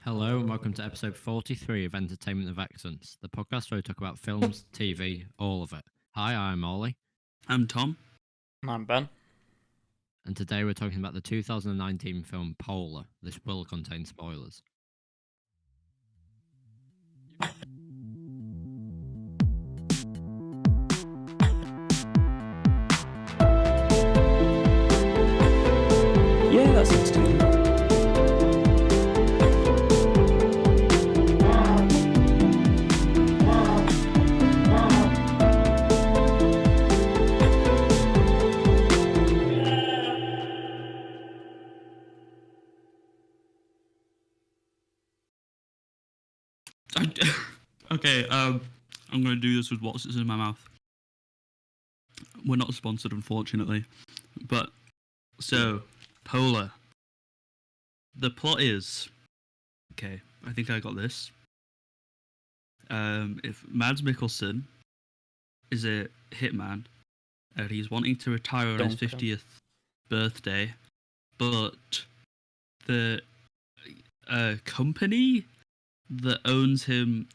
Hello and welcome to episode 43 of Entertainment of Excellence, the podcast where we talk about films, TV, all of it. Hi, I'm Ollie, I'm Thom. I'm Ben. and today we're talking about the 2019 film Polar. This will contain spoilers. Yeah, that sounds good. Okay, I'm going to do this with what's in my mouth. We're not sponsored, unfortunately. But, so, Polar. The plot is... Okay, I think I got this. If Mads Mikkelson is a hitman, and he's wanting to retire on his 50th birthday, but the company that owns him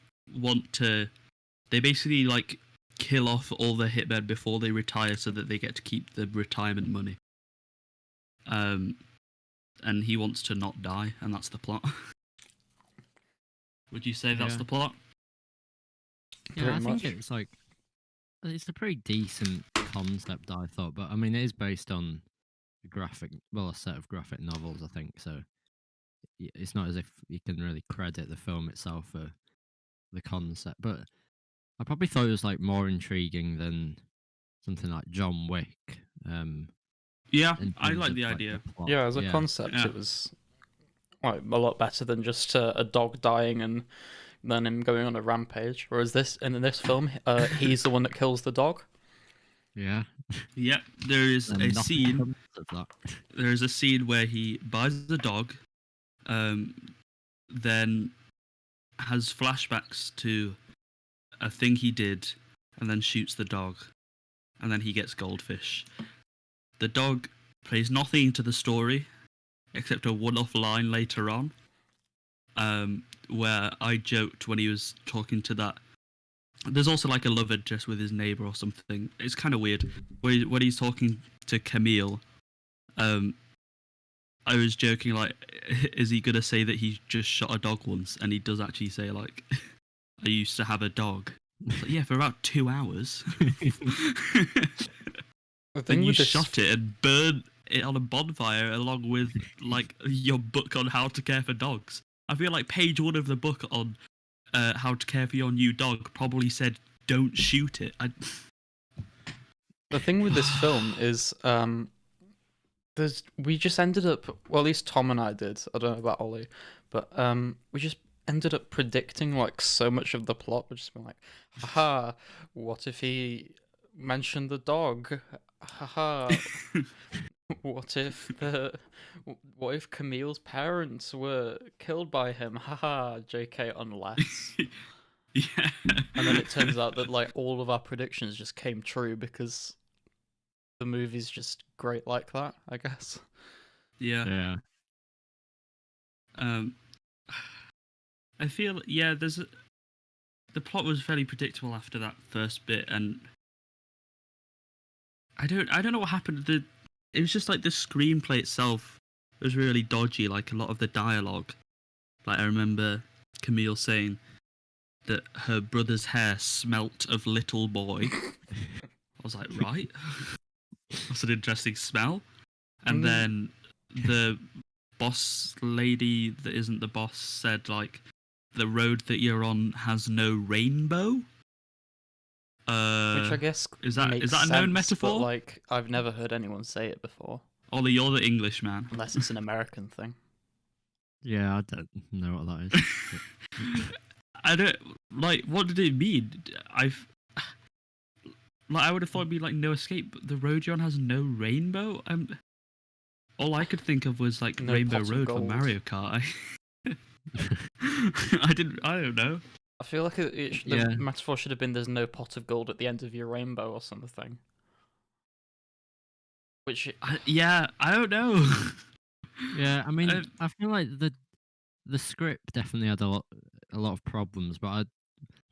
they basically like kill off all the hitmen before they retire so that they get to keep the retirement money. And he wants to not die, and that's the plot. Would you say that's the plot? Yeah, I think it's a pretty decent concept, I thought, but I mean, it is based on a set of graphic novels, I think, so it's not as if you can really credit the film itself for the concept, but I probably thought it was like more intriguing than something like John Wick. Yeah, I like the idea. Yeah, as a concept, it was like a lot better than just a dog dying and then him going on a rampage. Whereas in this film, he's the one that kills the dog. Yeah. Yeah, there is a scene. There is a scene where he buys the dog, then has flashbacks to a thing he did, and then shoots the dog, and then he gets goldfish. The dog plays nothing into the story, except a one-off line later on, where I joked when he was talking to that. There's also like a love interest with his neighbor or something. It's kind of weird. When he's talking to Camille, I was joking, like, is he gonna say that he just shot a dog once? And he does actually say, like, I used to have a dog. Like, yeah, for about 2 hours. Then you shot it and burned it on a bonfire along with, like, your book on how to care for dogs. I feel like page 1 of the book on how to care for your new dog probably said, don't shoot it. The thing with this film is, we just ended up, well, at least Thom and I did, I don't know about Ollie, but we just ended up predicting like so much of the plot. We're just been like, haha, what if he mentioned the dog? Haha. What if Camille's parents were killed by him? Haha, JK, unless. Yeah. And then it turns out that like all of our predictions just came true because the movie's just great like that, I guess. Yeah. I feel the plot was fairly predictable after that first bit, and I don't know what happened. It was just like the screenplay itself was really dodgy. Like a lot of the dialogue, like I remember Camille saying that her brother's hair smelt of little boy. I was like, right. That's an interesting smell. And then the boss lady that isn't the boss said, like, the road that you're on has no rainbow. Which I guess is that a known metaphor? But, like, I've never heard anyone say it before. Ollie, you're the English man. Unless it's an American thing. Yeah, I don't know what that is. I don't like. What did it mean? I would have thought it'd be like no escape, but the road you're on has no rainbow. All I could think of was like No Rainbow pot of Road for gold. Mario Kart. I don't know. I feel like the metaphor should have been there's no pot of gold at the end of your rainbow or something. Which I don't know. Yeah, I mean, I feel like the the script definitely had a lot of problems, but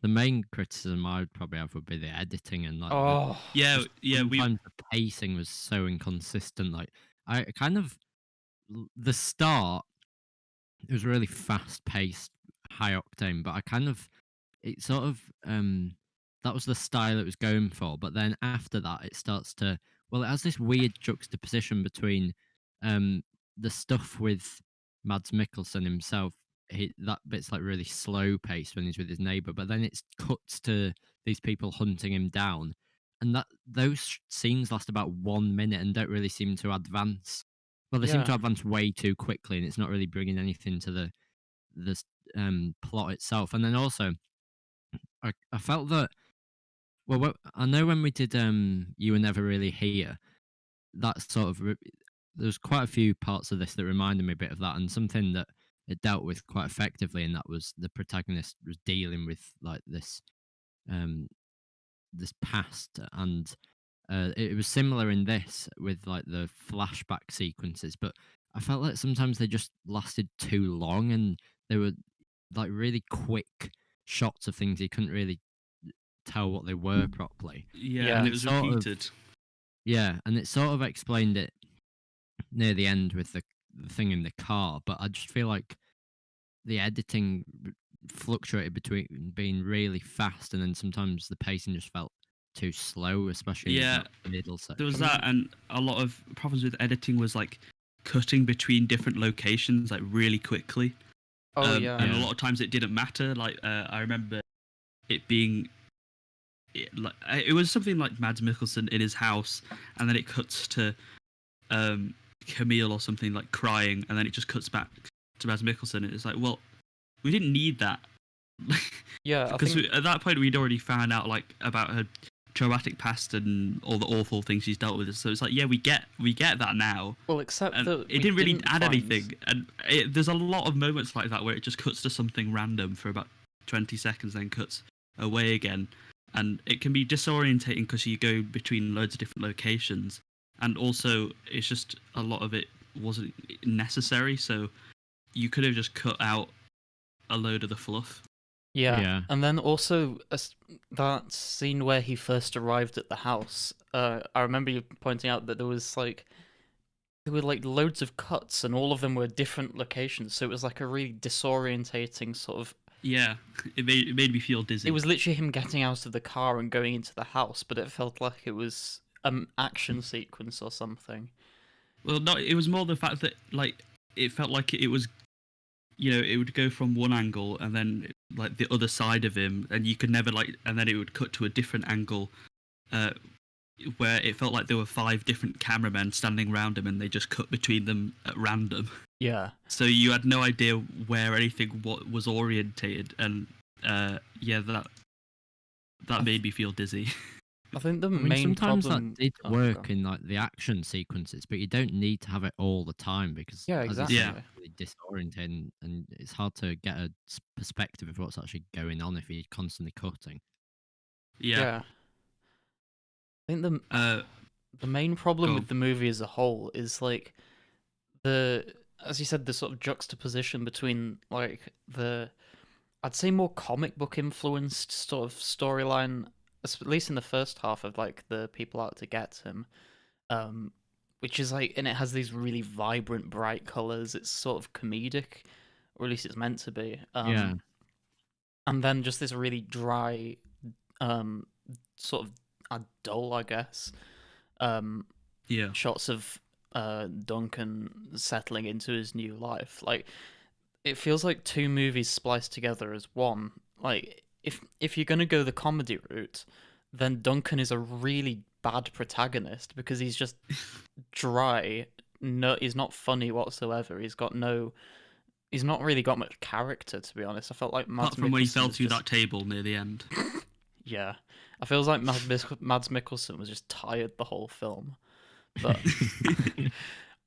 the main criticism I'd probably have would be the editing and like Oh, Yeah, just yeah, we sometimes the pacing was so inconsistent. Like I kind of the start, it was really fast paced, high octane, but I kind of it sort of that was the style it was going for. But then after that, it starts to it has this weird juxtaposition between um the stuff with Mads Mikkelsen himself. That bit's like really slow paced when he's with his neighbor, but then it cuts to these people hunting him down, and those scenes last about 1 minute and don't really seem to advance. Well, they seem to yeah. advance way too quickly, and it's not really bringing anything to the plot itself. And then also, I felt that I know when we did You Were Never Really Here, that sort of there's quite a few parts of this that reminded me a bit of that, and something that it dealt with quite effectively, and that was the protagonist was dealing with like um this past, and it was similar in this with like the flashback sequences, but I felt like sometimes they just lasted too long, and they were like really quick shots of things you couldn't really tell what they were properly. yeah, Yeah. and And it it was sort of repeated. yeah, and it sort of explained it near the end with the thing in the car, but I just feel like the editing fluctuated between being really fast and then sometimes the pacing just felt too slow, especially in Yeah, that middle there was section. that, and a lot of problems with editing was like cutting between different locations like really quickly. Oh yeah. And a Yeah. lot of times it didn't matter. Like I remember it being it was something like Mads Mikkelsen in his house, and then it cuts to Camille or something like crying, and then it just cuts back to Mads Mikkelsen. And it's like, well, we didn't need that Yeah, I because think at that point we'd already found out like about her traumatic past and all the awful things she's dealt with. So it's like, yeah, we get that now. well, except And that it we didn't really didn't add find- anything, and there's a lot of moments like that where it just cuts to something random for about 20 seconds, then cuts away again, and it can be disorientating because you go between loads of different locations, and also it's just a lot of it wasn't necessary, so you could have just cut out a load of the fluff. Yeah. Yeah. And then also that scene where he first arrived at the house. I remember you pointing out that there were like loads of cuts and all of them were different locations, so it was like a really disorientating sort of. Yeah, it made me feel dizzy. It was literally him getting out of the car and going into the house, but it felt like it was an action sequence or something. Well, no, it was more the fact that like it felt like it was, it would go from one angle and then like the other side of him, and you could never and then it would cut to a different angle, where it felt like there were 5 different cameramen standing around him, and they just cut between them at random. Yeah. So you had no idea where anything was orientated, and yeah, that made me feel dizzy. I think the I mean, main sometimes problem that did Oh, go work on. in like the action sequences, but you don't need to have it all the time because, Yeah, as you exactly. said, it's really disorienting, and it's hard to get a perspective of what's actually going on if you're constantly cutting. Yeah. I think the main problem Go with on. the movie as a whole is like as you said, the sort of juxtaposition between like I'd say more comic book influenced sort of storyline, at least in the first half of like the people out to get him, which is like, and it has these really vibrant, bright colors. It's sort of comedic, or at least it's meant to be. Yeah. And then just this really dry, sort of dull, I guess. Yeah. Shots of Duncan settling into his new life. Like, it feels like 2 movies spliced together as one. Like, if you're gonna go the comedy route, then Duncan is a really bad protagonist because he's just dry. No, he's not funny whatsoever. He's not really got much character, to be honest. I felt like Mads Apart from when he Mikkelsen fell was through just- that table near the end. Yeah, I feels like Mads Mikkelsen was just tired the whole film. But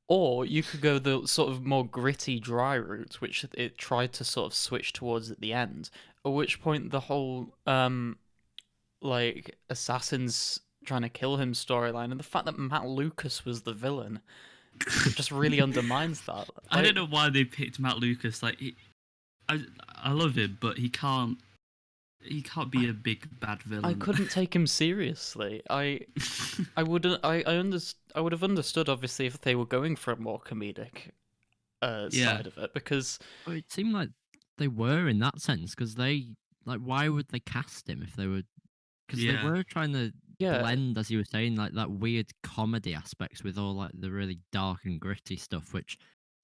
or you could go the sort of more gritty, dry route, which it tried to sort of switch towards at the end. At which point, the whole like assassins trying to kill him storyline and the fact that Matt Lucas was the villain just really undermines that. I don't know why they picked Matt Lucas. Like I love him, but he can't be a big bad villain. I couldn't take him seriously. I would have understood obviously if they were going for a more comedic side of it, because Well, it seemed like they were in that sense, because why would they cast him if they were? Because they were trying to blend, as you were saying, like that weird comedy aspects with all like the really dark and gritty stuff, which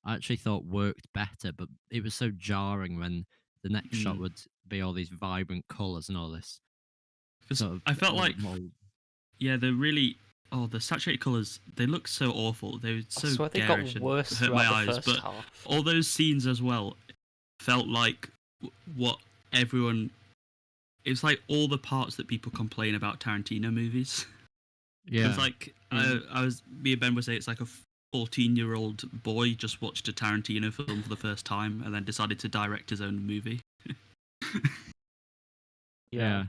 I actually thought worked better. But it was so jarring when the next shot would be all these vibrant colours and all this. Sort of, I felt like, they're really. Oh, the saturated colours, they look so awful. They were so garish and hurt my eyes. But all those scenes as well felt like what everyone... It's like all the parts that people complain about Tarantino movies. Yeah. It's like, me and Ben would say it's like a 14-year-old boy just watched a Tarantino film for the first time and then decided to direct his own movie. Yeah.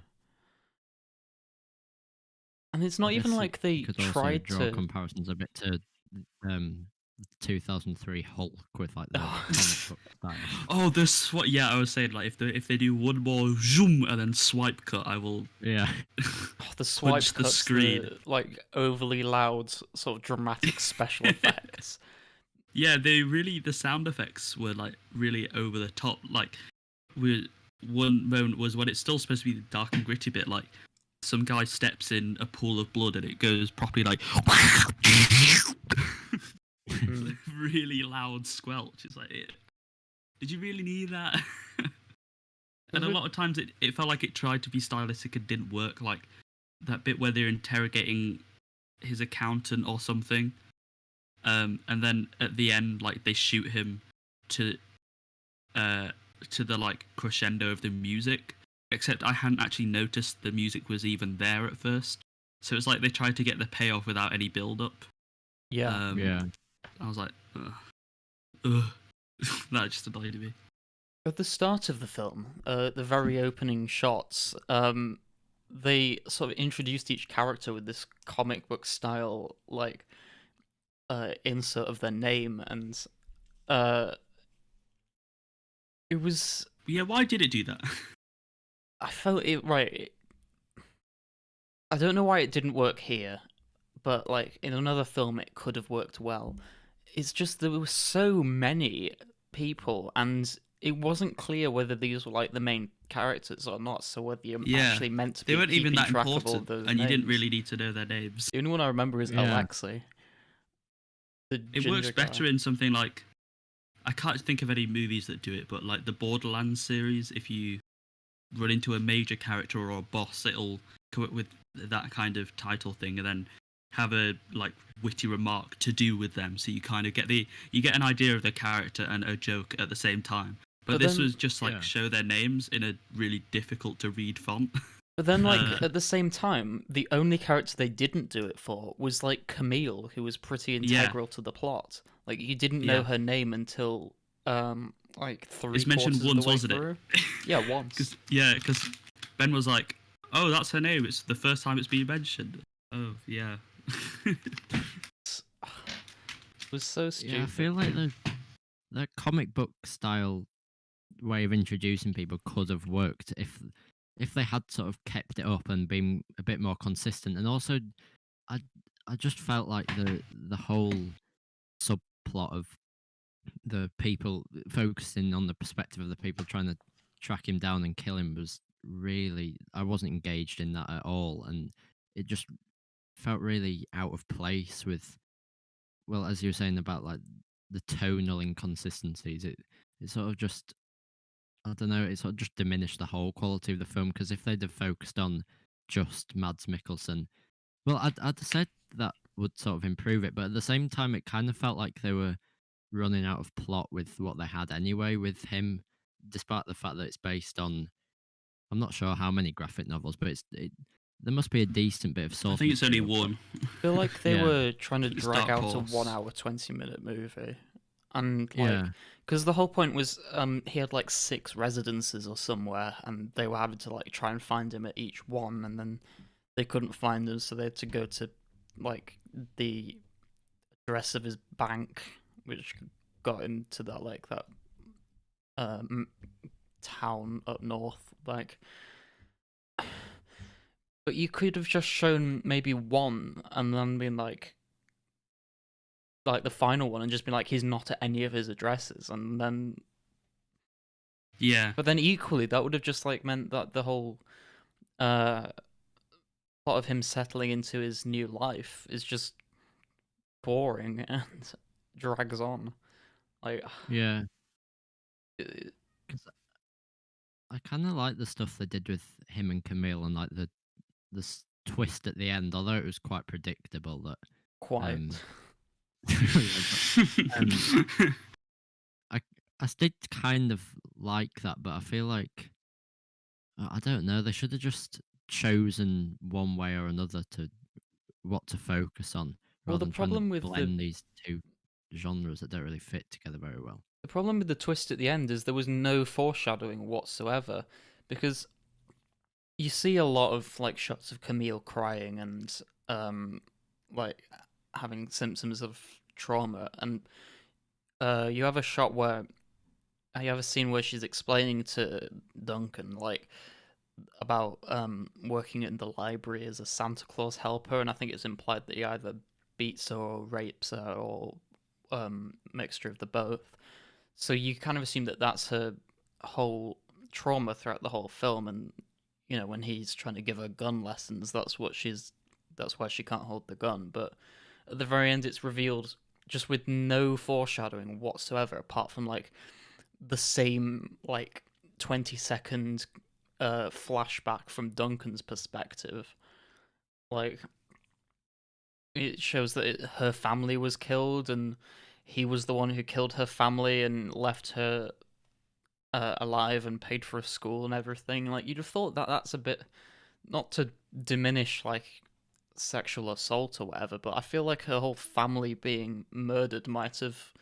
And it's not even like they tried draw to comparisons a bit to 2003 Hulk with like the comic book style. Oh, this what? Yeah, I was saying like if they do one more zoom and then swipe cut, I will. Yeah. The swipe punch the cuts, screen. like overly loud, sort of dramatic special effects. Yeah, the sound effects were like really over the top. Like, one moment was when it's still supposed to be the dark and gritty bit, like some guy steps in a pool of blood and it goes properly like really loud squelch. It's like, did you really need that? And a lot of times it felt like it tried to be stylistic and didn't work. Like that bit where they're interrogating his accountant or something, and then at the end, like they shoot him to the like crescendo of the music. Except I hadn't actually noticed the music was even there at first. So it's like they tried to get the payoff without any build-up. Yeah. I was like, ugh. That just annoyed me. At the start of the film, the very opening shots, they sort of introduced each character with this comic book style, like, insert of their name, and it was... Yeah, why did it do that? I felt it right. I don't know why it didn't work here, but like in another film it could have worked well. It's just there were so many people, and it wasn't clear whether these were like the main characters or not. So whether you're actually meant to be they weren't even that track important, of all those and names. you didn't really need to know their names. The only one I remember is Alexei. It works better in something like, I can't think of any movies that do it, but like the Borderlands series, if you run into a major character or a boss, it'll come up with that kind of title thing and then have a like witty remark to do with them, so you kind of get an idea of the character and a joke at the same time. But this was just like show their names in a really difficult to read font. But then, like, at the same time, the only character they didn't do it for was, like, Camille, who was pretty integral to the plot. Like, you didn't know her name until, like, it's mentioned once, wasn't it? Yeah, once. Because Ben was like, oh, that's her name. It's the first time it's been mentioned. Oh, yeah. It was so stupid. Yeah, I feel like the comic book style way of introducing people could have worked if they had sort of kept it up and been a bit more consistent. And also, I just felt like the whole subplot of the people focusing on the perspective of the people trying to track him down and kill him was really, I wasn't engaged in that at all, and it just felt really out of place with, well, as you were saying about like the tonal inconsistencies, it sort of just, I don't know, it sort of just diminished the whole quality of the film, because if they'd have focused on just Mads Mikkelson, well, I'd said that would sort of improve it, but at the same time, it kind of felt like they were running out of plot with what they had anyway with him, despite the fact that it's based on, I'm not sure how many graphic novels, but there must be a decent bit of source. I think it's only material. one. I feel like they were trying to drag out a 1 hour, 20-minute movie. And, like, because the whole point was he had, like, 6 residences or somewhere, and they were having to, like, try and find him at each one, and then they couldn't find him, so they had to go to, like, the address of his bank, which got into that, like, that town up north, like. But you could have just shown maybe one, and then been like the final one, and just been like, he's not at any of his addresses, and then. Yeah. But then equally, that would have just like meant that the whole plot of him settling into his new life is just boring and drags on. Like, Yeah. 'Cause I kind of like the stuff they did with him and Camille, and like the twist at the end, although it was quite predictable that quite. I did kind of like that, but I feel like I don't know. They should have just chosen one way or another to what to focus on, Well, rather the than trying problem to with blend these two genres that don't really fit together very well. the problem with the twist at the end is there was no foreshadowing whatsoever, because you see a lot of like shots of Camille crying and like having symptoms of trauma, and you have a shot where you have a scene where she's explaining to Duncan like about working in the library as a Santa Claus helper, and I think it's implied that he either beats her or rapes her or mixture of the both. So you kind of assume that that's her whole trauma throughout the whole film, and you know when he's trying to give her gun lessons, that's why she can't hold the gun. But at the very end, it's revealed just with no foreshadowing whatsoever, apart from like the same like 20-second flashback from Duncan's perspective. Like it shows that her family was killed, and he was the one who killed her family and left her alive and paid for a school and everything. Like you'd have thought that that's a bit, not to diminish like sexual assault or whatever, but I feel like her whole family being murdered might have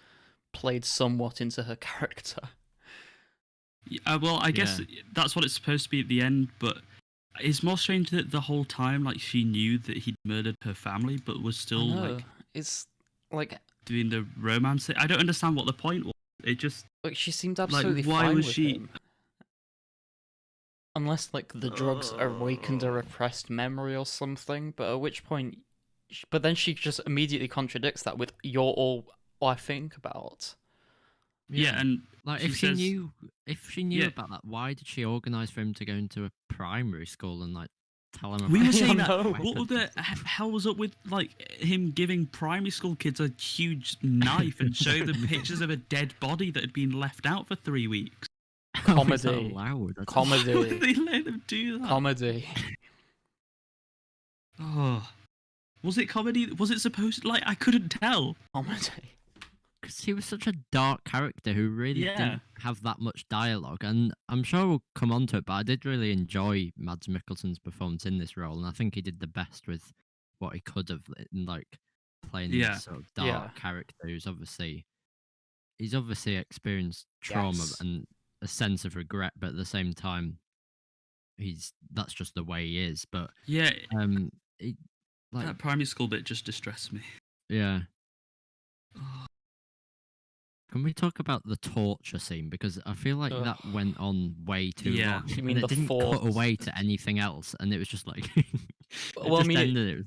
played somewhat into her character. Well, I guess that's what it's supposed to be at the end, but it's more strange that the whole time, like, she knew that he'd murdered her family, but was still, like... It's, like... doing the romance thing. I don't understand what the point was. It just... Like, she seemed absolutely fine with him. Unless, like, the drugs awakened a repressed memory or something, but at which point... But then she just immediately contradicts that with, "You're all I think about." Yeah, and like if she knew about that, why did she organise for him to go into a primary school and like tell him? We were saying that. What the hell was up with like him giving primary school kids a huge knife and show them pictures of a dead body that had been left out for 3 weeks? Comedy. Comedy. Why would they let them do that? Comedy. Oh, was it comedy? Was it supposed to, like, I couldn't tell. Comedy. Because he was such a dark character who really didn't have that much dialogue, and I'm sure we'll come on to it, but I did really enjoy Mads Mikkelsen's performance in this role, and I think he did the best with what he could have in like playing this sort of dark character who's obviously experienced trauma and a sense of regret, but at the same time that's just the way he is. But that primary school bit just distressed me. Yeah. Can we talk about the torture scene? Because I feel like that went on way too long. You mean it didn't cut away to anything else, and it was just like it was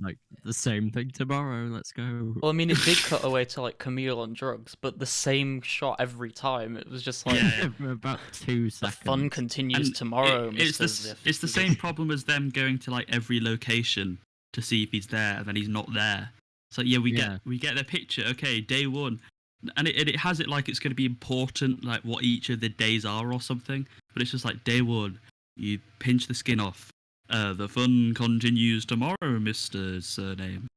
like the same thing tomorrow. Let's go. Well, I mean, it did cut away to like Camille on drugs, but the same shot every time. It was just like for about 2 seconds. The fun continues tomorrow. It's the same problem as them going to like every location to see if he's there, and then he's not there. So we get their picture. Okay, day 1. And it has it like it's going to be important, like what each of the days are or something. But it's just like day 1, you pinch the skin off. The fun continues tomorrow, Mr. Surname.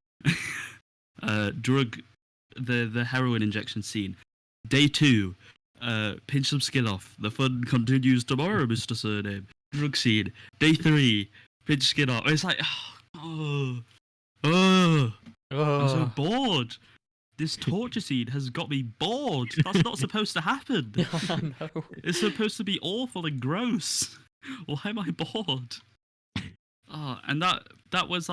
The heroin injection scene. Day 2, pinch some skin off. The fun continues tomorrow, Mr. Surname. Drug scene. Day 3, pinch skin off. It's like, I'm so bored. This torture scene has got me bored. That's not supposed to happen. I know. It's supposed to be awful and gross. Why am I bored? And that was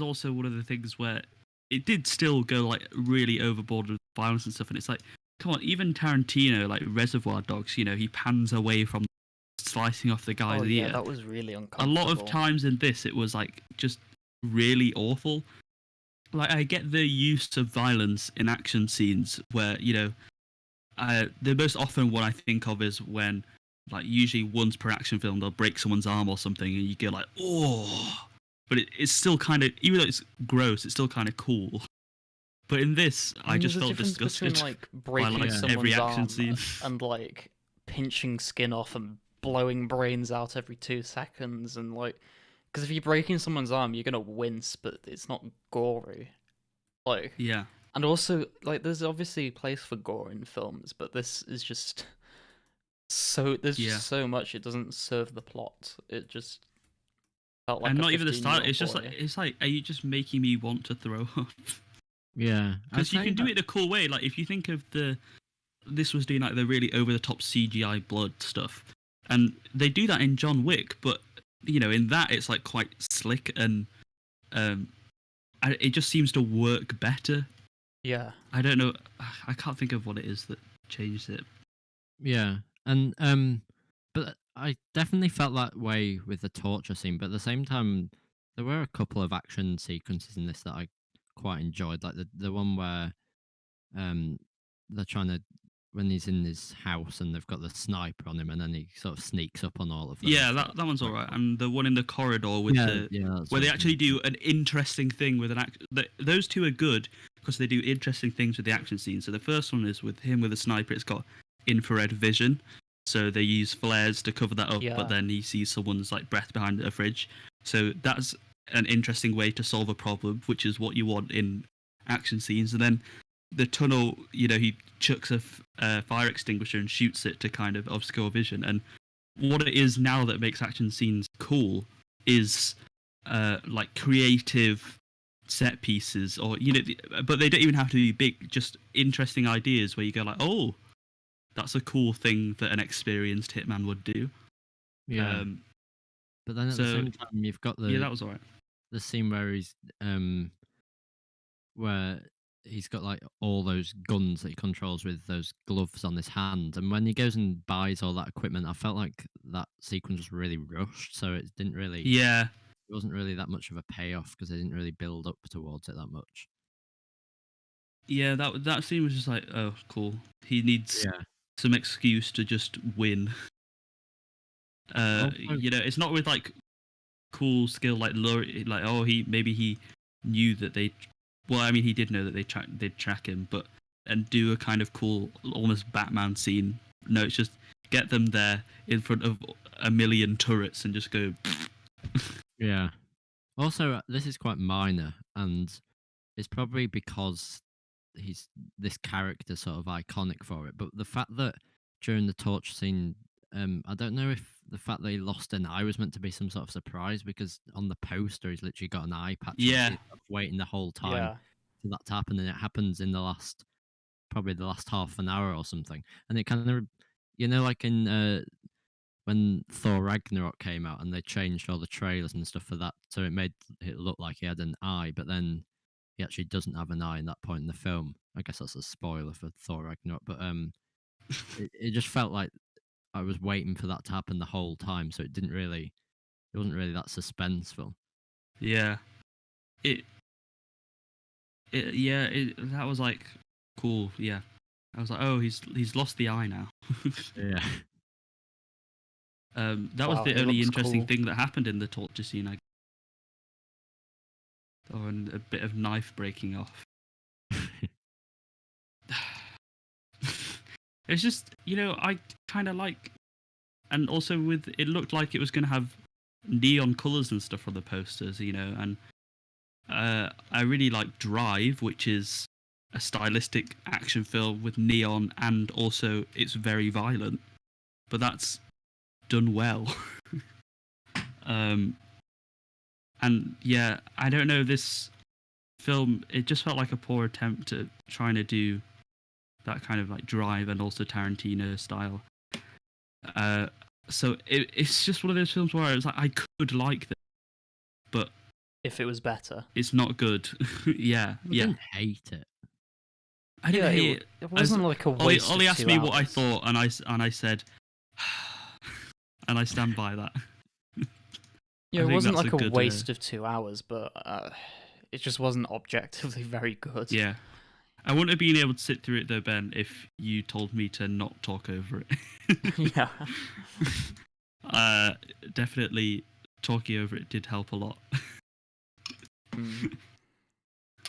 also one of the things where it did still go like really overboard with violence and stuff. And it's like, come on, even Tarantino, like Reservoir Dogs, you know, he pans away from slicing off the guy's ear. That was really A uncomfortable. lot of times in this, it was like just really awful. Like, I get the use of violence in action scenes where, you know, the most often one I think of is when, like, usually once per action film, they'll break someone's arm or something, and you go like, oh. But it's still kind of, even though it's gross, it's still kind of cool. But in this, I just felt disgusted between, like, by breaking like every action arm scene. and like pinching skin off and blowing brains out every 2 seconds, and like, because if you're breaking someone's arm, you're gonna wince, but it's not gory. Like, Yeah. and also, like, there's obviously a place for gore in films, but this is just there's just so much. It doesn't serve the plot. It just felt like and a not even the style. It's just boy. like, it's like, are you just making me want to throw up? Yeah, because you can do it in a cool way. Like, if you think of this was doing like the really over the top CGI blood stuff, and they do that in John Wick, but you know, in that it's like quite slick, and it just seems to work better. Yeah, I don't know. I can't think of what it is that changed it. Yeah, and but I definitely felt that way with the torture scene. But at the same time, there were a couple of action sequences in this that I quite enjoyed, like the one where they're trying to, when he's in his house and they've got the sniper on him, and then he sort of sneaks up on all of them. Yeah, that one's all right. And the one in the corridor with where they actually do an interesting thing with an act. Those two are good because they do interesting things with the action scenes. So the first one is with him with a sniper. It's got infrared vision, so they use flares to cover that up. Yeah. But then he sees someone's like breath behind a fridge. So that's an interesting way to solve a problem, which is what you want in action scenes. And then the tunnel, you know, he chucks a fire extinguisher and shoots it to kind of obscure vision. And what it is now that makes action scenes cool is like creative set pieces, or, you know, but they don't even have to be big, just interesting ideas where you go like, oh, that's a cool thing that an experienced hitman would do. Yeah. But then at the same time, you've got that was alright. The scene where he's got like all those guns that he controls with those gloves on his hand, and when he goes and buys all that equipment, I felt like that sequence was really rushed, so it didn't really. Yeah. It wasn't really that much of a payoff because they didn't really build up towards it that much. Yeah, that scene was just like, oh, cool. He needs some excuse to just win. You know, it's not with like cool skill like oh, he knew that they. Well, I mean, he did know that they'd track him, but and do a kind of cool, almost Batman scene. No, it's just get them there in front of a million turrets and just go. Yeah. Also, this is quite minor, and it's probably because this character sort of iconic for it. But the fact that during the torture scene, I don't know if the fact that he lost an eye was meant to be some sort of surprise, because on the poster he's literally got an eye patch. Yeah. Waiting the whole time for that to happen, and it happens in probably the last half an hour or something. And it kind of, you know, like in when Thor Ragnarok came out and they changed all the trailers and stuff for that, so it made it look like he had an eye, but then he actually doesn't have an eye in that point in the film. I guess that's a spoiler for Thor Ragnarok, but it just felt like I was waiting for that to happen the whole time, so it wasn't really that suspenseful. Yeah, that was like cool. Yeah, I was like, oh, he's lost the eye now. Yeah. That was the only interesting thing that happened in the torture scene. And a bit of knife breaking off. It's just, you know, I kind of like, and also it looked like it was going to have neon colors and stuff on the posters, you know, and I really like Drive, which is a stylistic action film with neon, and also it's very violent, but that's done well. And yeah, I don't know, this film, it just felt like a poor attempt at trying to do that kind of like Drive and also Tarantino style. So it's just one of those films where I was like, I could like this, but if it was better, it's not good. Yeah. I didn't hate it. I didn't hate it. It wasn't like a waste Ollie of asked 2 me hours. what I thought, and I said, and I stand by that. Yeah, I it think wasn't that's like a a good, waste of 2 hours, but it just wasn't objectively very good. Yeah. I wouldn't have been able to sit through it though, Ben, if you told me to not talk over it. Yeah. Definitely talking over it did help a lot.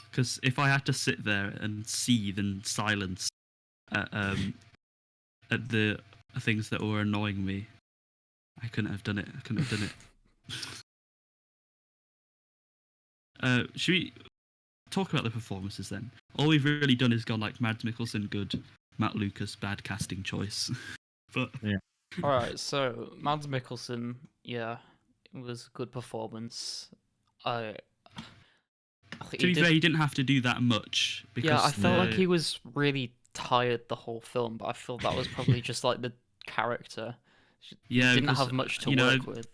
Because if I had to sit there and seethe in silence at the things that were annoying me, I couldn't have done it. Should we talk about the performances then? All we've really done is gone like Mads Mikkelson good, Matt Lucas bad casting choice. But Yeah. All right, so Mads Mikkelson, yeah, it was a good performance. I to be fair, he didn't have to do that much. Because yeah, I felt like he was really tired the whole film, but I feel that was probably just like the character. Yeah, he didn't because, have much to you know, work with.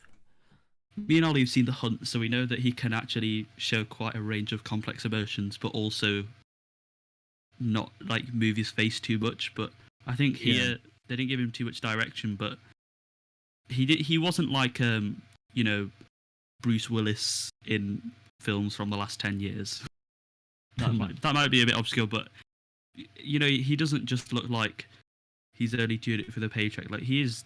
Me and Ollie have seen The Hunt, so we know that he can actually show quite a range of complex emotions, but also not like move his face too much. But I think here they didn't give him too much direction, but he wasn't like you know, Bruce Willis in films from the last 10 years. That might be a bit obscure, but you know, he doesn't just look like he's only doing it for the paycheck. Like, he is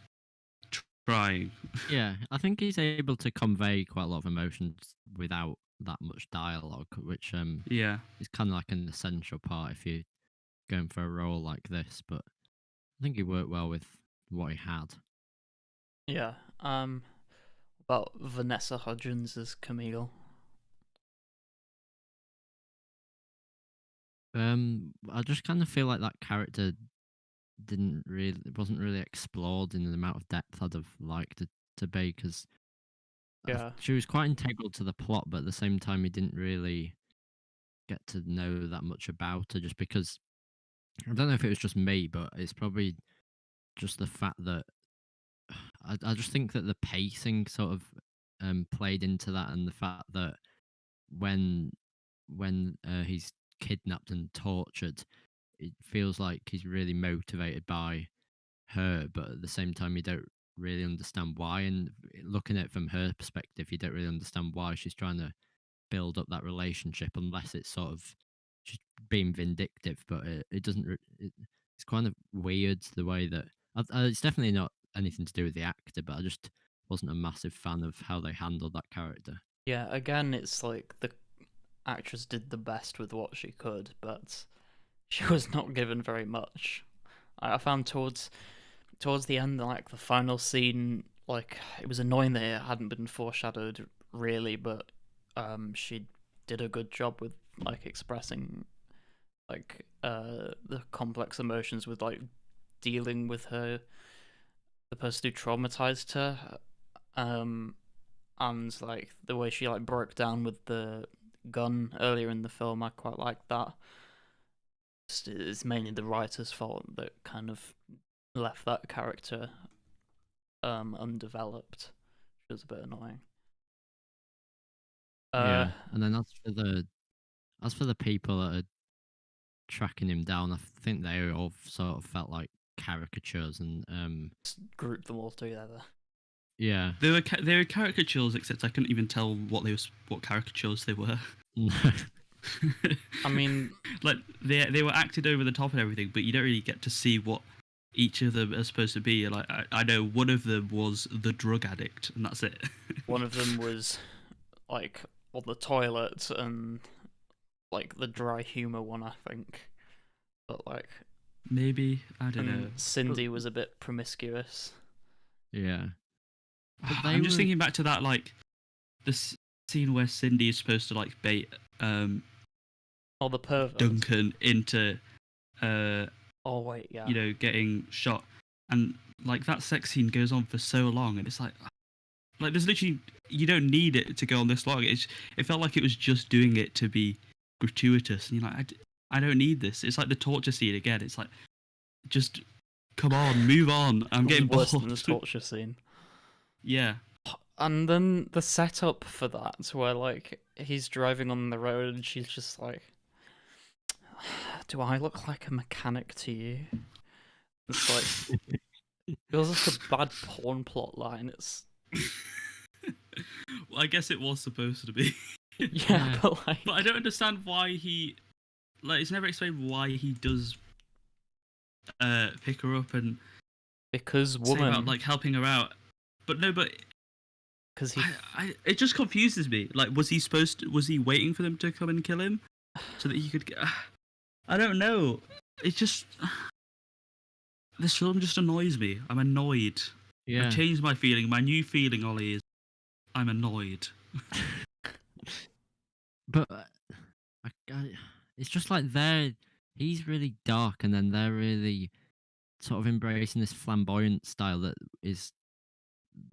trying. Yeah, I think he's able to convey quite a lot of emotions without that much dialogue, which is kind of like an essential part if you're going for a role like this. But I think he worked well with what he had. Yeah. About Vanessa Hudgens as Camille. I just kind of feel like that character wasn't really explored in the amount of depth I'd have liked it to be, because she was quite integral to the plot, but at the same time, you didn't really get to know that much about her, just because I don't know if it was just me, but it's probably just the fact that I just think that the pacing sort of played into that, and the fact that when he's kidnapped and tortured, it feels like he's really motivated by her, but at the same time you don't really understand why. And looking at it from her perspective, you don't really understand why she's trying to build up that relationship, unless it's sort of she's being vindictive. But it doesn't. It's kind of weird the way that it's definitely not anything to do with the actor, but I just wasn't a massive fan of how they handled that character. Yeah, again, it's like the actress did the best with what she could, but she was not given very much. I found towards the end, like the final scene, like it was annoying that it hadn't been foreshadowed really, but she did a good job with like expressing like the complex emotions with like dealing with the person who traumatized her, and like the way she like broke down with the gun earlier in the film. I quite like that. It's mainly the writer's fault that kind of left that character undeveloped, which was a bit annoying. Yeah, and then as for the people that are tracking him down, I think they all sort of felt like caricatures, and just group them all together. Yeah, they were caricatures, except I couldn't even tell what caricatures they were. I mean, like they were acted over the top and everything, but you don't really get to see what each of them are supposed to be. Like I know one of them was the drug addict, and that's it. One of them was like on the toilet, and like the dry humor one, I think. But like maybe I don't know. Cindy was a bit promiscuous. Yeah. I'm just thinking back to that, like the scene where Cindy is supposed to like bait the pervert Duncan into oh wait, yeah, you know, getting shot, and like that sex scene goes on for so long, and it's like there's literally, you don't need it to go on this long. It felt like it was just doing it to be gratuitous, and you're like, I don't need this. It's like the torture scene again. It's like, just come on, move on. I'm getting worse bored. than the torture scene. Yeah. And then the setup for that, where like he's driving on the road and she's just like, do I look like a mechanic to you? It's like feels like a bad porn plot line. It's Well, I guess it was supposed to be. yeah, but like, But I don't understand why he, like, it's never explained why he does pick her up and because say woman, about like helping her out. But no, but because he it just confuses me. Like, was he waiting for them to come and kill him so that he could get? I don't know. It just this film just annoys me. I'm annoyed. Yeah. I've changed my feeling. My new feeling, Ollie, is I'm annoyed. But it's just like he's really dark, and then they're really sort of embracing this flamboyant style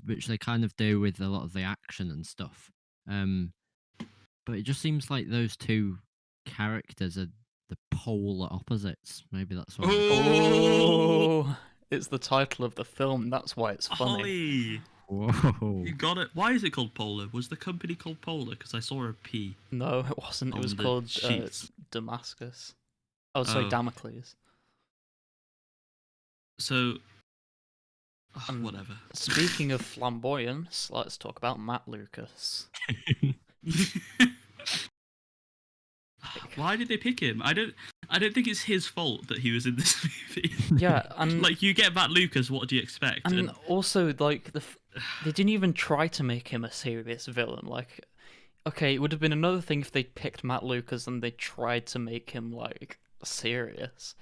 which they kind of do with a lot of the action and stuff. But it just seems like those two characters are the polar opposites. Maybe that's what. oh, it's the title of the film. That's why it's funny. Ollie, Whoa! you got it. Why is it called Polar? Was the company called Polar? Because I saw a P. No, it wasn't. It On was the called sheets. Damascus. Oh, sorry, Oh. Damocles. So, Um, whatever. Speaking of flamboyance, let's talk about Matt Lucas. Why did they pick him? I don't think it's his fault that he was in this movie. Yeah, and Like, you get Matt Lucas, what do you expect? and also like they didn't even try to make him a serious villain. Like, okay, it would have been another thing if they picked Matt Lucas and they tried to make him like serious,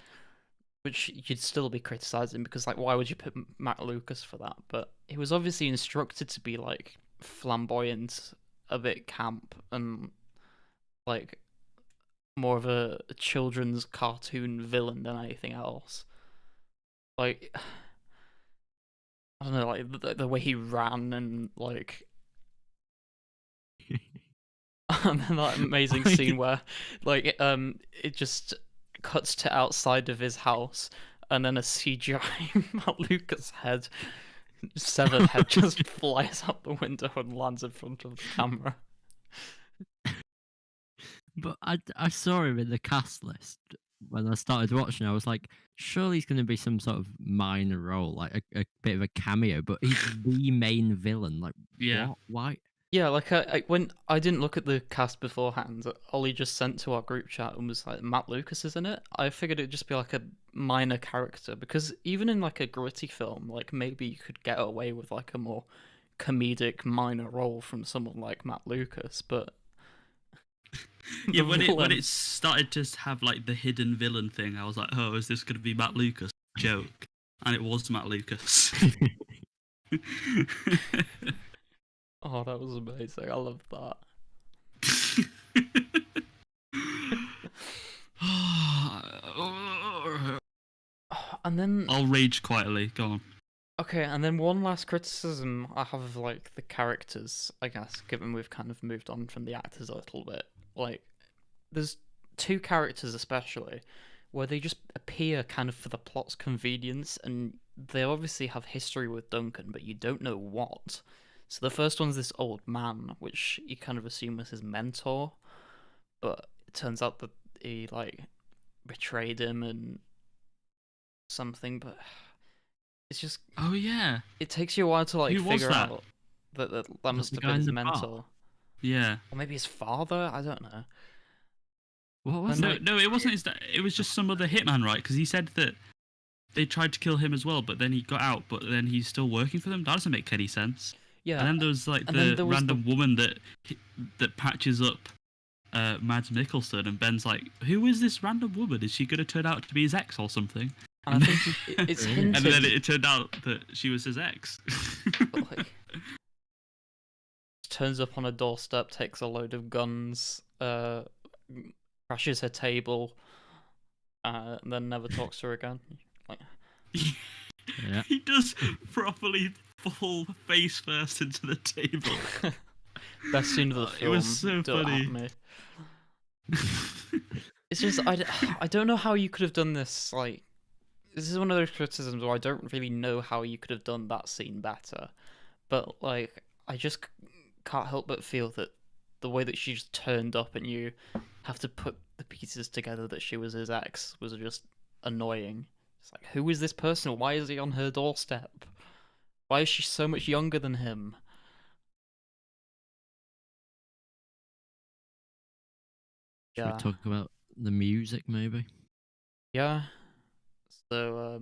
which you'd still be criticizing because like why would you pick Matt Lucas for that? But he was obviously instructed to be like flamboyant, a bit camp, and like more of a children's cartoon villain than anything else. Like, I don't know, like the way he ran and like, and then that amazing scene where like it just cuts to outside of his house and then a CGI Matt Lucas head, severed head, just flies out the window and lands in front of the camera. But I saw him in the cast list when I started watching. I was like, surely he's going to be some sort of minor role, like a bit of a cameo. But he's the main villain. Like, Yeah. what? Why? Yeah, like when I didn't look at the cast beforehand, Ollie just sent to our group chat and was like, Matt Lucas is in it. I figured it'd just be like a minor character because even in like a gritty film, like maybe you could get away with like a more comedic minor role from someone like Matt Lucas, but Yeah, the when villain- it started to have like the hidden villain thing, I was like, oh, is this going to be Matt Lucas? Joke. And it was Matt Lucas. Oh, that was amazing. I love that. And then I'll rage quietly. Go on. okay, and then one last criticism I have of like the characters, I guess, given we've kind of moved on from the actors a little bit. Like, there's two characters especially where they just appear kind of for the plot's convenience, and they obviously have history with Duncan, but you don't know what. So the first one's this old man, which you kind of assume was his mentor, but it turns out that he like betrayed him and something, but it's just Oh yeah, it takes you a while to like Who was figure that? out that that that must the have guy been in his the bar? mentor, yeah. or maybe his father. I don't know. What was No, that? no, it wasn't his. It was just some other hitman, right? Because he said that they tried to kill him as well, but then he got out. But then he's still working for them. That doesn't make any sense. Yeah, And then there was like And then the there was random woman that patches up Mads Mikkelson, and Ben's like, "Who is this random woman? Is she going to turn out to be his ex or something?" and I think it's And hinted. And then it turned out that she was his ex. like, turns up on a doorstep, takes a load of guns, crashes her table, and then never talks to her again. Like, Yeah. He does properly fall face first into the table. best scene of the It film. was so don't at funny. me. It's just I don't know how you could have done this. Like, this is one of those criticisms where I don't really know how you could have done that scene better. But like, I just can't help but feel that the way that she just turned up and you have to put the pieces together that she was his ex was just annoying. It's like, who is this person? Why is he on her doorstep? Why is she so much younger than him? Should we talk about the music, maybe? Yeah. So,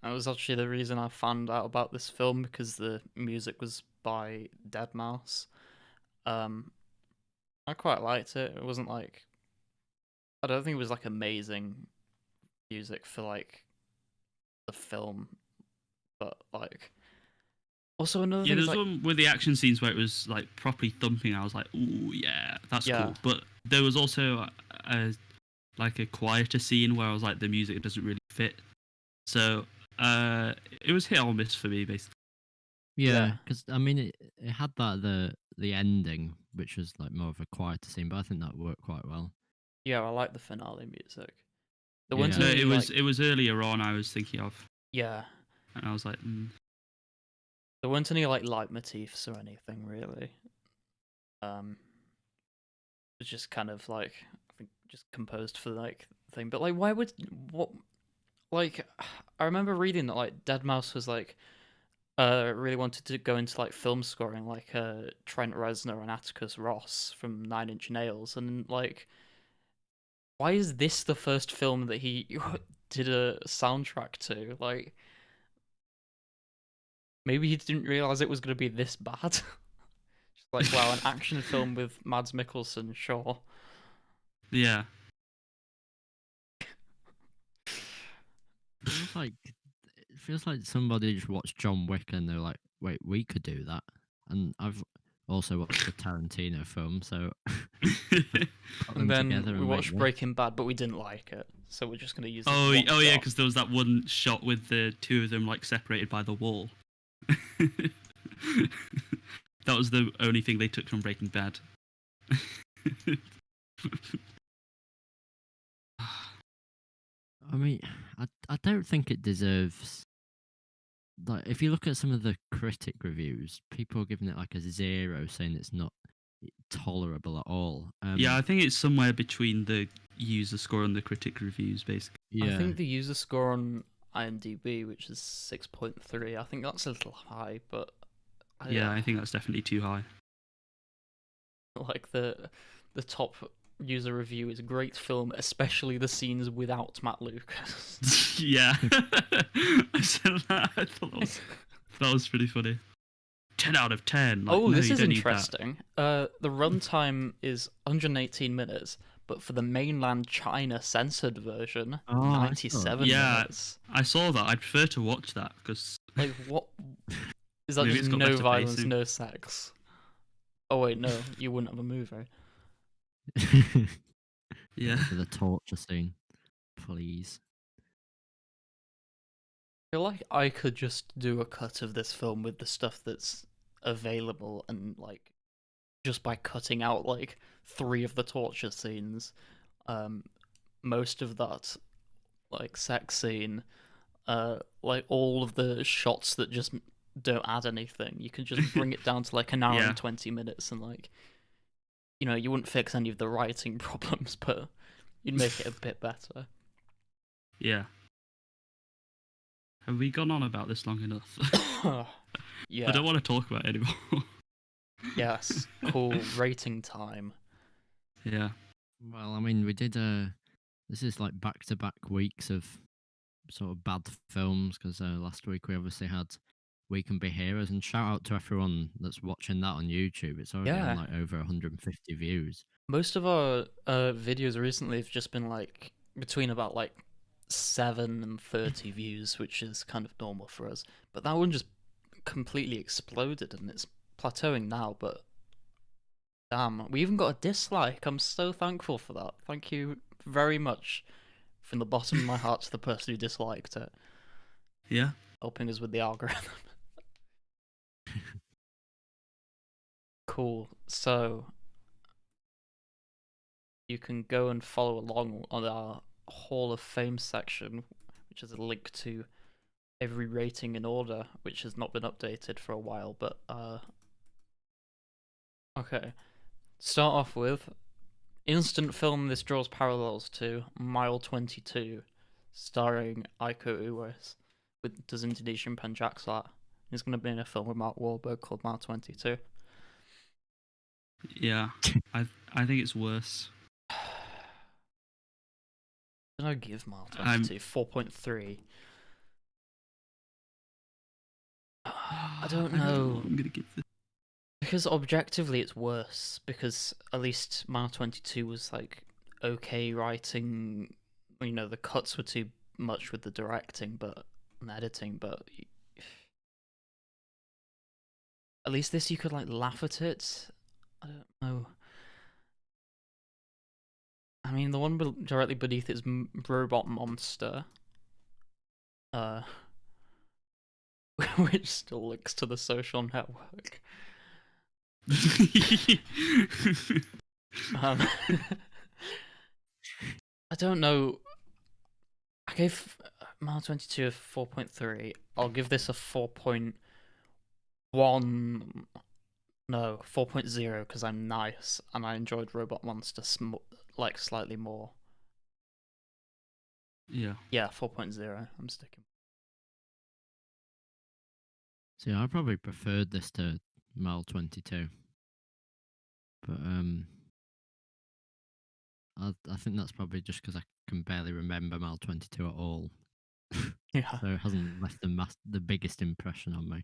that was actually the reason I found out about this film, because the music was by Deadmau5. I quite liked it. It wasn't like, I don't think it was like amazing music for like the film, but like also another Yeah, thing there is was like, one with the action scenes where it was like properly thumping. I was like, ooh, yeah, that's Yeah. cool. But there was also like a quieter scene where I was like, the music doesn't really fit. So it was hit or miss for me, basically. Yeah, Yeah. because I mean, it had that the ending, which was like more of a quieter scene, but I think that worked quite well. yeah, I like the finale music. There Yeah. weren't No, any, like, it was earlier on. I was thinking of, yeah, and I was like, there weren't any like leitmotifs or anything really. It's just kind of like, I think, just composed for like thing. But like, why would what? Like, I remember reading that like Deadmau5 was like really wanted to go into like film scoring, like Trent Reznor and Atticus Ross from Nine Inch Nails, and like, why is this the first film that he did a soundtrack to? Like, maybe he didn't realize it was going to be this bad. Just like, wow, an action film with Mads Mikkelson, sure. yeah. It feels like somebody just watched John Wick and they're like, wait, we could do that. And I've also watched the Tarantino film, so put them And then together we and make watched this. Breaking Bad, but we didn't like it, so we're just going to use. Oh, this one yeah, shot. because there was that one shot with the two of them like separated by the wall. That was the only thing they took from Breaking Bad. I mean, I don't think it deserves. Like, if you look at some of the critic reviews, people are giving it like a 0, saying it's not tolerable at all. Yeah, I think it's somewhere between the user score and the critic reviews, basically. Yeah, I think the user score on IMDb, which is 6.3, I think that's a little high, but I think that's definitely too high. like the top user review is great film, especially the scenes without Matt Lucas. Yeah, I said that. I thought that was pretty funny. 10 out of 10. Like, Oh, no, this you is don't need that. interesting. The runtime is 118 minutes, but for the mainland China censored version, Oh, I saw 97 Yeah. minutes. I saw that. I'd prefer to watch that because Like, what? Is that Maybe just it's got no better violence, pacing. no sex? Oh wait, no, you wouldn't have a movie. yeah, for the torture scene, please. I feel like I could just do a cut of this film with the stuff that's available, and like, just by cutting out like 3 of the torture scenes, most of that like sex scene, like all of the shots that just don't add anything, you can just bring it down to like an hour Yeah. and 20 minutes, and like, you know, you wouldn't fix any of the writing problems, but you'd make it a bit better. yeah. Have we gone on about this long enough? Yeah. I don't want to talk about it anymore. Yes. Cool. Rating time. Yeah. Well, I mean, we did. This is like back-to-back weeks of sort of bad films, because last week we obviously had We Can Be Heroes, and shout out to everyone that's watching that on YouTube. It's already Yeah. on like over 150 views. Most of our videos recently have just been like between about like 7 and 30 views, which is kind of normal for us. But that one just completely exploded, and it's plateauing now. But damn, we even got a dislike. I'm so thankful for that. Thank you very much from the bottom of my heart to the person who disliked it, Yeah. helping us with the algorithm. Cool. So you can go and follow along on our Hall of Fame section, which is a link to every rating in order, which has not been updated for a while. But okay, start off with Instant film this draws parallels to Mile 22, starring Iko Uwais, does Indonesian Penjakslat. He's going to be in a film with Mark Wahlberg called Mile 22. Yeah, I think it's worse. I'm going to give Mile 22 4.3. I don't know. I don't know what I'm going to give this. Because objectively it's worse, because at least Mile 22 was like okay writing, you know, the cuts were too much with the directing and editing, but at least this you could like laugh at it. I don't know. I mean, the one directly beneath it is Robot Monster, which still links to The Social Network. I don't know. I gave Mile 22 a 4.3. I'll give this a 4.1. No, 4.0 because I'm nice and I enjoyed Robot Monster like slightly more. Yeah. Yeah, 4.0. I'm sticking. See, I probably preferred this to Mile 22, but I think that's probably just because I can barely remember Mile 22 at all. Yeah. So it hasn't left the biggest impression on me.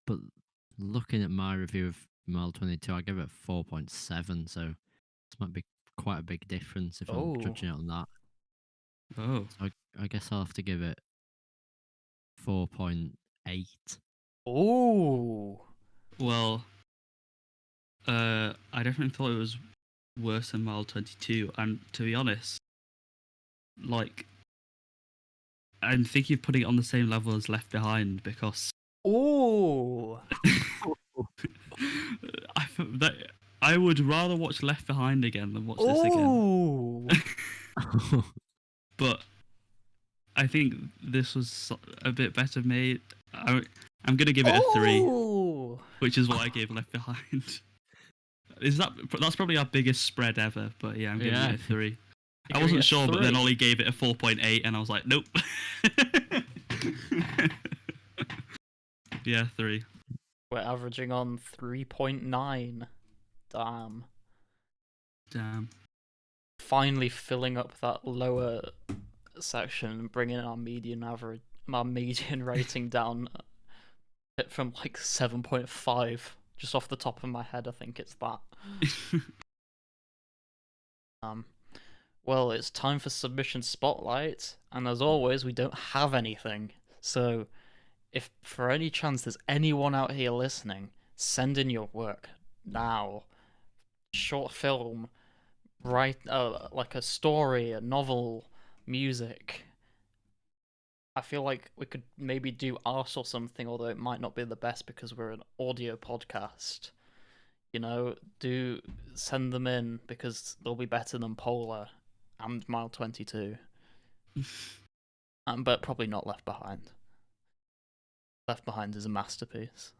But looking at my review of Mile 22, I give it 4.7. So this might be quite a big difference if I'm judging it on that. Oh. So I guess I'll have to give it 4.8. Oh. Well, I definitely thought it was worse than Mile 22, and to be honest, like, I'm thinking of putting it on the same level as Left Behind because Oh. I would rather watch Left Behind again than watch this again. But I think this was a bit better made. I'm gonna give it a 3, which is what I gave Left Behind. That's probably our biggest spread ever, but yeah, I'm giving it a 3. I wasn't sure, but then Ollie gave it a 4.8, and I was like, nope. Yeah, 3. We're averaging on 3.9. Damn. Finally filling up that lower section and bringing our median rating down from like 7.5. Just off the top of my head, I think it's that. Well, it's time for submission spotlight, and as always, we don't have anything. So, if for any chance there's anyone out here listening, send in your work now. Short film, like a story, a novel, music. I feel like we could maybe do art or something, although it might not be the best because we're an audio podcast. You know, do send them in because they'll be better than Polar and Mile 22. But probably not Left Behind. Left Behind is a masterpiece.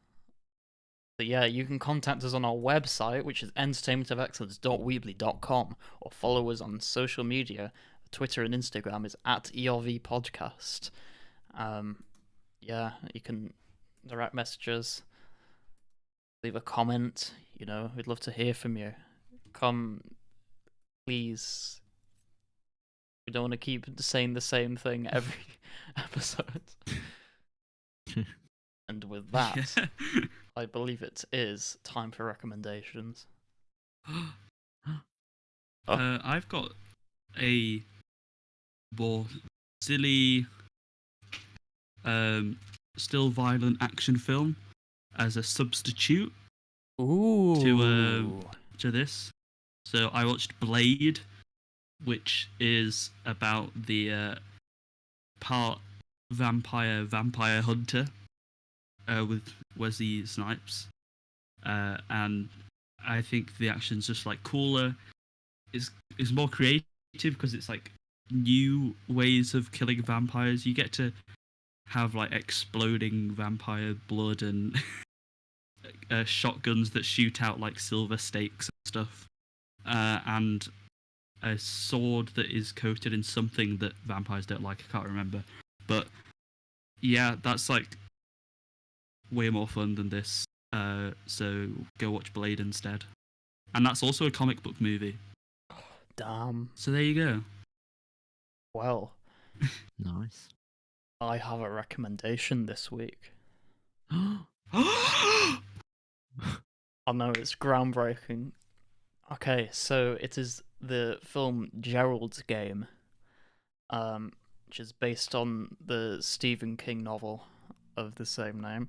But yeah, you can contact us on our website, which is entertainmentofexcellence.weebly.com, or follow us on social media. Twitter and Instagram is @ERVpodcast. Yeah, you can direct message us, leave a comment. You know, we'd love to hear from you. Come, please. We don't want to keep saying the same thing every episode. And with that, I believe it is time for recommendations. I've got a more silly, still violent action film as a substitute to this. So I watched Blade, which is about the part vampire hunter with Wesley Snipes, and I think the action's just like cooler. It's more creative because it's like new ways of killing vampires. You get to have like exploding vampire blood and shotguns that shoot out like silver stakes and stuff, and a sword that is coated in something that vampires don't like. I can't remember, but yeah, that's like way more fun than this. So go watch Blade instead, and that's also a comic book movie. Damn. So there you go. Well, Nice. I have a recommendation this week. Oh, I know it's groundbreaking. Okay, so it is the film Gerald's Game, which is based on the Stephen King novel of the same name.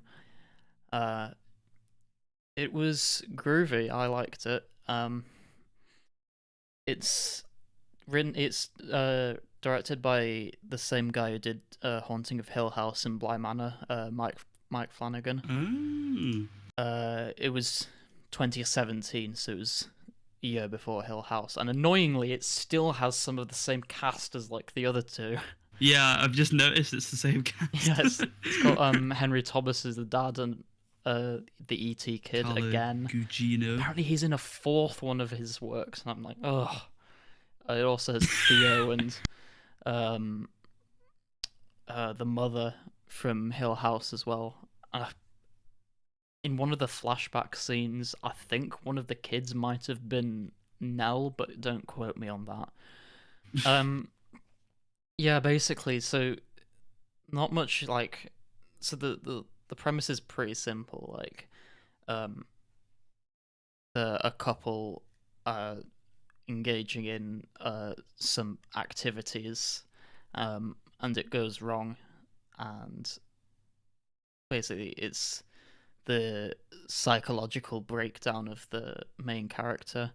It was groovy. I liked it. It's directed by the same guy who did Haunting of Hill House and Bly Manor, Mike Flanagan. It was 2017, so it was a year before Hill House, and annoyingly, it still has some of the same cast as like the other two. Yeah, I've just noticed it's the same cast. Yes, it's got Henry Thomas as the dad and the E.T. kid Carlo again. Gugino. Apparently, he's in a fourth one of his works, and I'm like, oh. It also has Theo and the mother from Hill House as well. In one of the flashback scenes, I think one of the kids might have been Nell, but don't quote me on that. Yeah, basically, so not much like. So the premise is pretty simple. Like, a couple engaging in some activities, and it goes wrong, and basically it's the psychological breakdown of the main character,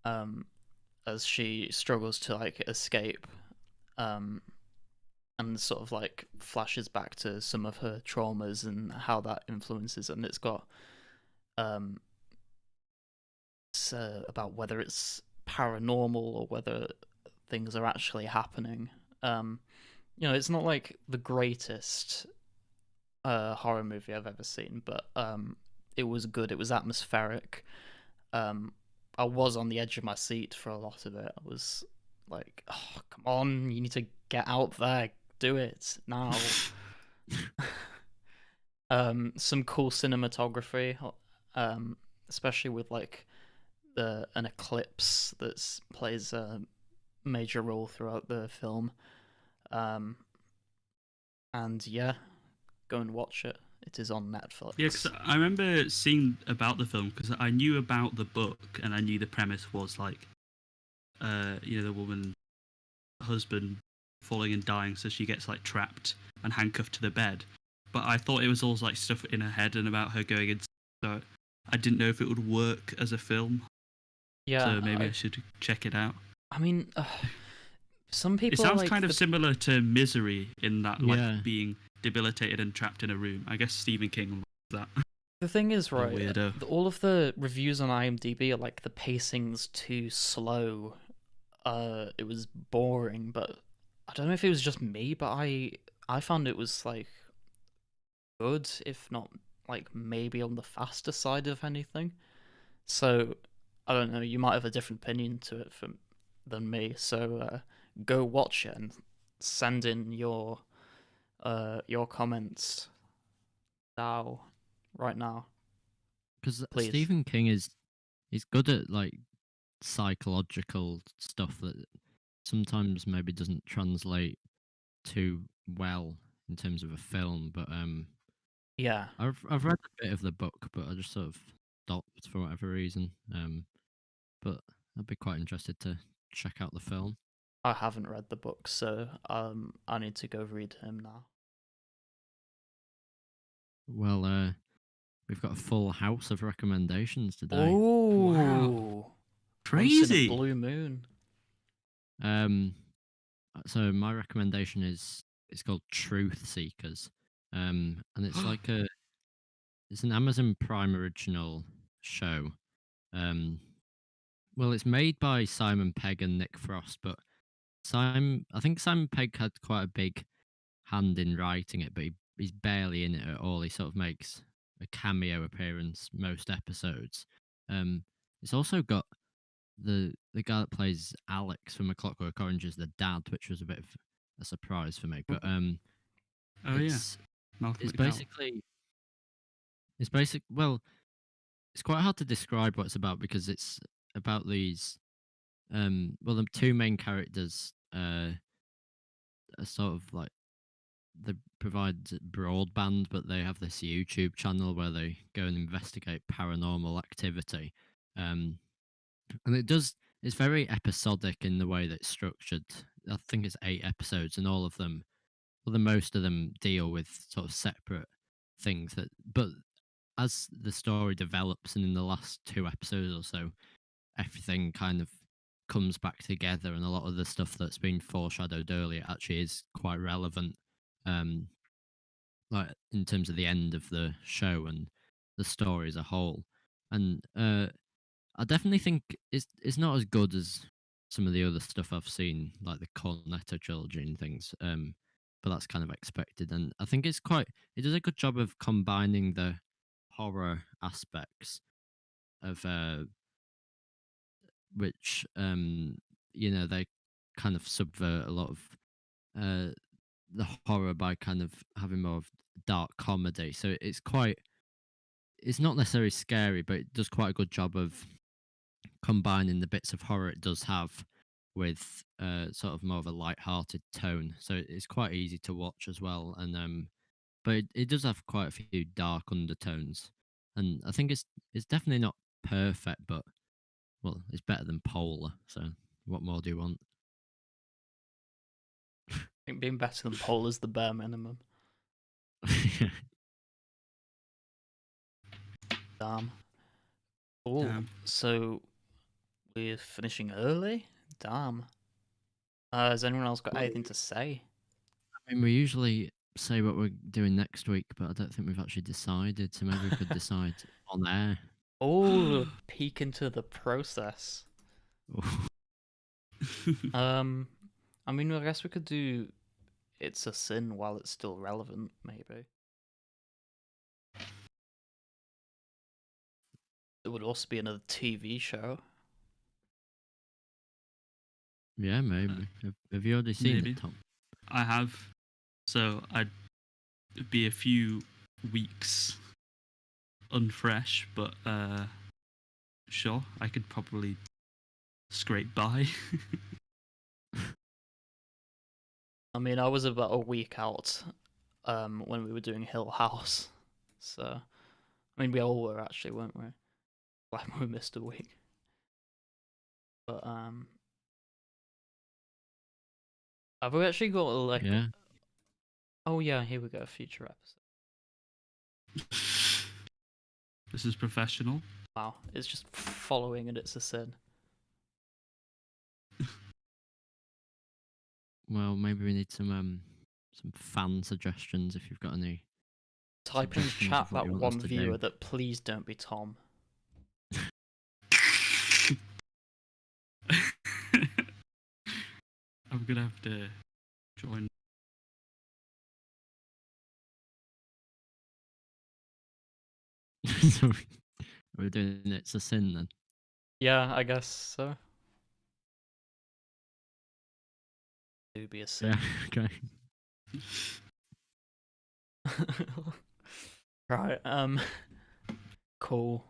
as she struggles to like escape, and sort of like flashes back to some of her traumas and how that influences, and it's got it's about whether it's paranormal or whether things are actually happening. It's not like the greatest horror movie I've ever seen, but it was good. It was atmospheric. I was on the edge of my seat for a lot of it. I was like, oh, come on, you need to get out there, do it now. Some cool cinematography, especially with like an eclipse that plays a major role throughout the film. And yeah, go and watch it. It is on Netflix. Yeah, because I remember seeing about the film, because I knew about the book and I knew the premise was like, the woman husband falling and dying, so she gets like trapped and handcuffed to the bed. But I thought it was all like stuff in her head and about her going in. So I didn't know if it would work as a film. Yeah, so maybe I should check it out. I mean, some people. It sounds like kind of similar to Misery in that, like Yeah. being debilitated and trapped in a room. I guess Stephen King loves that. The thing is, right, weirdo. all of the reviews on IMDb are like the pacing's too slow. It was boring, but I don't know if it was just me, but I found it was like good, if not like maybe on the faster side of anything. So I don't know. You might have a different opinion to it than me. So go watch it and send in your comments now, right now. Because Please. Stephen King is good at like psychological stuff that sometimes maybe doesn't translate too well in terms of a film. But Yeah, I've read a bit of the book, but I just sort of stopped for whatever reason. But I'd be quite interested to check out the film. I haven't read the book, so I need to go read him now. Well, we've got a full house of recommendations today. Oh, Wow. Crazy! Crazy. Blue moon. So my recommendation is it's called Truth Seekers, and it's like it's an Amazon Prime original show. Well, it's made by Simon Pegg and Nick Frost, but I think Simon Pegg had quite a big hand in writing it, but he's barely in it at all. He sort of makes a cameo appearance most episodes. It's also got the guy that plays Alex from A Clockwork Orange as the dad, which was a bit of a surprise for me. But Oh yeah, it's Malcolm it's McDowell. basically well, it's quite hard to describe what it's about because it's about these the two main characters are sort of like they provide broadband, but they have this YouTube channel where they go and investigate paranormal activity. And it's very episodic in the way that it's structured. I think it's 8 episodes, and all of them, well, the most of them deal with sort of separate things but as the story develops, and in the last 2 episodes or so, everything kind of comes back together, and a lot of the stuff that's been foreshadowed earlier actually is quite relevant, like in terms of the end of the show and the story as a whole. And I definitely think it's not as good as some of the other stuff I've seen, like the Cornetto trilogy and things. But that's kind of expected, and I think it does a good job of combining the horror aspects of which they kind of subvert a lot of the horror by kind of having more of dark comedy. So it's not necessarily scary, but it does quite a good job of combining the bits of horror it does have with sort of more of a light-hearted tone. So it's quite easy to watch as well. And but it does have quite a few dark undertones, and I think it's definitely not perfect, but well, it's better than Polar. So what more do you want? I think being better than Paul is the bare minimum. Damn. Oh, Damn. so we're finishing early? Damn. Has anyone else got anything to say? I mean, we usually say what we're doing next week, but I don't think we've actually decided. So maybe we could decide on air. Oh, peek into the process. I mean, I guess we could do It's a Sin while it's still relevant, maybe. It would also be another TV show. Yeah, maybe. Have you already seen maybe. it, Thom? I have. So it'd be a few weeks unfresh, but sure, I could probably scrape by. I mean, I was about a week out when we were doing Hill House. So, I mean, we all were actually, weren't we? Like, we missed a week. But, have we actually got, like... Yeah. Oh, yeah, here we go, future episode. This is professional. Wow, it's just following and It's a Sin. Well, maybe we need some fan suggestions if you've got any. Type in suggestions chat of what that you want us one to viewer do. that please don't be Thom. I'm gonna have to join. So we're doing It's a Sin then. Yeah, I guess so. Do be a sin. Yeah. Okay. Right. Cool.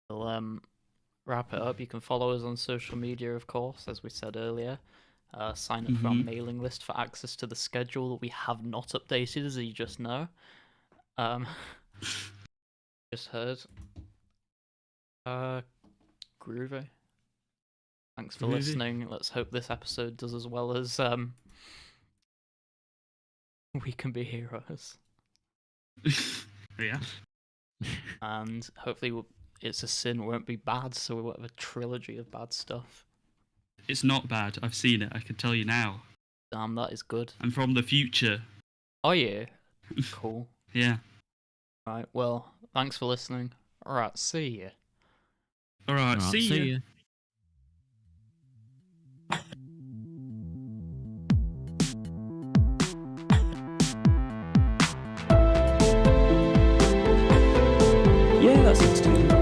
We'll wrap it up. You can follow us on social media, of course, as we said earlier. Sign up for our mailing list for access to the schedule that we have not updated, as you just know. Just heard. Groovy. Thanks for listening. Let's hope this episode does as well as We Can Be Heroes. Yeah. And hopefully It's a Sin won't be bad, so we won't have a trilogy of bad stuff. It's not bad. I've seen it. I can tell you now. Damn, that is good. I'm from the future. Oh yeah. Cool. Yeah. Right, well, thanks for listening. Alright, see ya. Alright, see ya. Yeah, that sounds good.